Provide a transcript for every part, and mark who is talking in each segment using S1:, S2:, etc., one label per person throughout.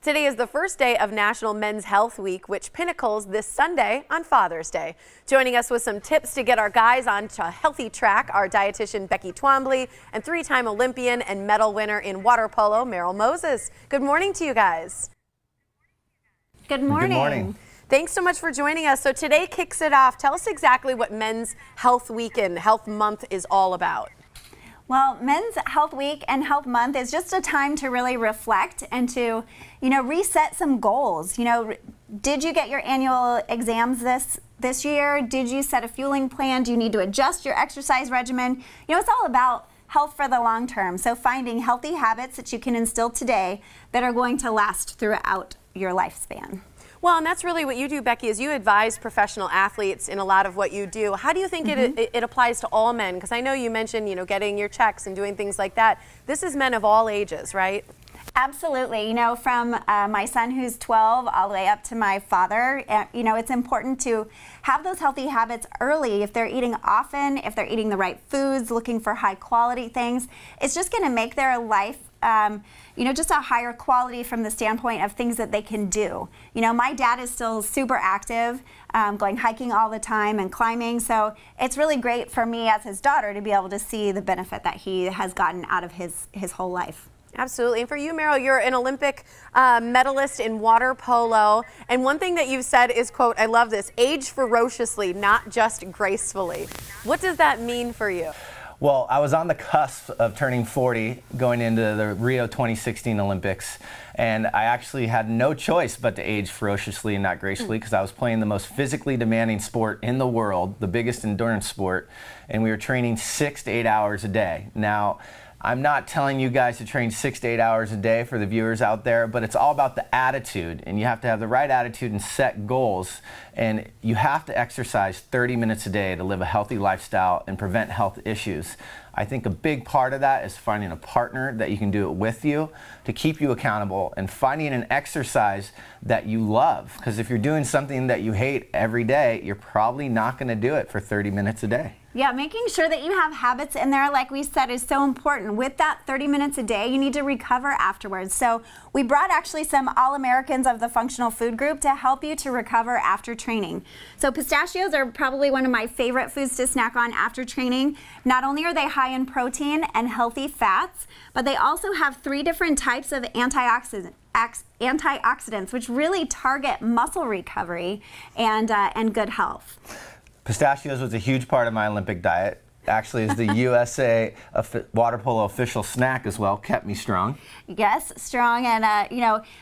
S1: Today is the first day of National Men's Health Week, which pinnacles this Sunday on Father's Day. Joining us with some tips to get our guys onto a healthy track are dietitian Becci Twombley and three-time Olympian and medal winner in water polo, Merrill. Good morning to you guys.
S2: Good morning.
S3: Good morning.
S1: Thanks so much for joining us. So today kicks it off. Tell us exactly what Men's Health Week and Health Month is all about.
S2: Well, Men's Health Week and Health Month is just a time to really reflect and to, reset some goals. Did you get your annual exams this year? Did you set a fueling plan? Do you need to adjust your exercise regimen? It's all about health for the long term. So finding healthy habits that you can instill today that are going to last throughout your lifespan.
S1: Well, and that's really what you do, Becci, is you advise professional athletes in a lot of what you do. How do you think it applies to all men? Because I know you mentioned, getting your checks and doing things like that. This is men of all ages, right?
S2: Absolutely. From my son who's 12 all the way up to my father, it's important to have those healthy habits early. If they're eating often, if they're eating the right foods, looking for high quality things, it's just going to make their life just a higher quality from the standpoint of things that they can do. My dad is still super active, going hiking all the time and climbing, so it's really great for me as his daughter to be able to see the benefit that he has gotten out of his whole life.
S1: Absolutely. And for you, Merrill, you're an Olympic medalist in water polo. And one thing that you've said is, quote, I love this, age ferociously, not just gracefully. What does that mean for you?
S3: Well, I was on the cusp of turning 40 going into the Rio 2016 Olympics, and I actually had no choice but to age ferociously and not gracefully because I was playing the most physically demanding sport in the world, the biggest endurance sport, and we were training 6 to 8 hours a day. Now, I'm not telling you guys to train 6 to 8 hours a day for the viewers out there, but it's all about the attitude, and you have to have the right attitude and set goals, and you have to exercise 30 minutes a day to live a healthy lifestyle and prevent health issues. I think a big part of that is finding a partner that you can do it with you to keep you accountable and finding an exercise that you love, because if you're doing something that you hate every day, you're probably not going to do it for 30 minutes a day.
S2: Yeah, making sure that you have habits in there, like we said, is so important. With that 30 minutes a day, you need to recover afterwards. So we brought actually some All-Americans of the functional food group to help you to recover after training. So pistachios are probably one of my favorite foods to snack on after training. Not only are they high in protein and healthy fats, but they also have 3 different types of antioxidants, which really target muscle recovery and good health.
S3: Pistachios was a huge part of my Olympic diet. Actually, is the USA water polo official snack as well. Kept me strong.
S2: Yes, strong, and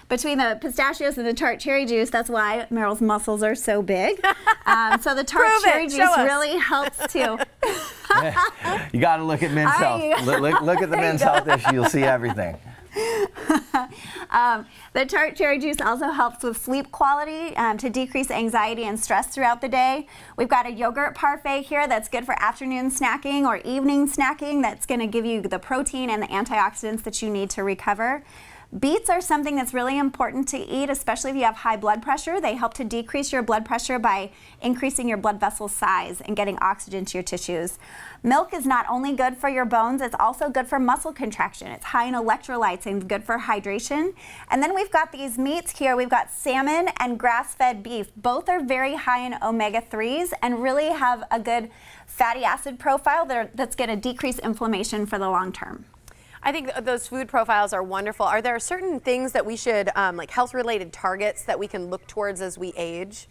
S2: between the pistachios and the tart cherry juice, that's why Merrill's muscles are so big. So the tart cherry juice really helps too.
S3: You got to look at men's health. Look at the men's health issue. You'll see everything.
S2: The tart cherry juice also helps with sleep quality to decrease anxiety and stress throughout the day. We've got a yogurt parfait here that's good for afternoon snacking or evening snacking that's going to give you the protein and the antioxidants that you need to recover. Beets are something that's really important to eat, especially if you have high blood pressure. They help to decrease your blood pressure by increasing your blood vessel size and getting oxygen to your tissues. Milk is not only good for your bones, it's also good for muscle contraction. It's high in electrolytes and good for hydration. And then we've got these meats here. We've got salmon and grass-fed beef. Both are very high in omega-3s and really have a good fatty acid profile that's going to decrease inflammation for the long term.
S1: I think those food profiles are wonderful. Are there certain things that we should, like health-related targets that we can look towards as we age?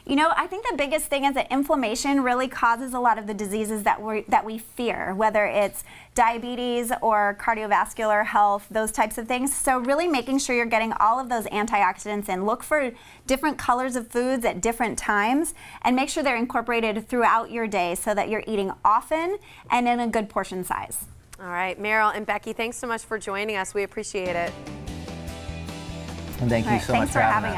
S2: I think the biggest thing is that inflammation really causes a lot of the diseases that we fear, whether it's diabetes or cardiovascular health, those types of things. So really making sure you're getting all of those antioxidants in. Look for different colors of foods at different times and make sure they're incorporated throughout your day so that you're eating often and in a good portion size.
S1: All right, Merrill and Becci, thanks so much for joining us. We appreciate it.
S3: And thank you so much
S2: for having us.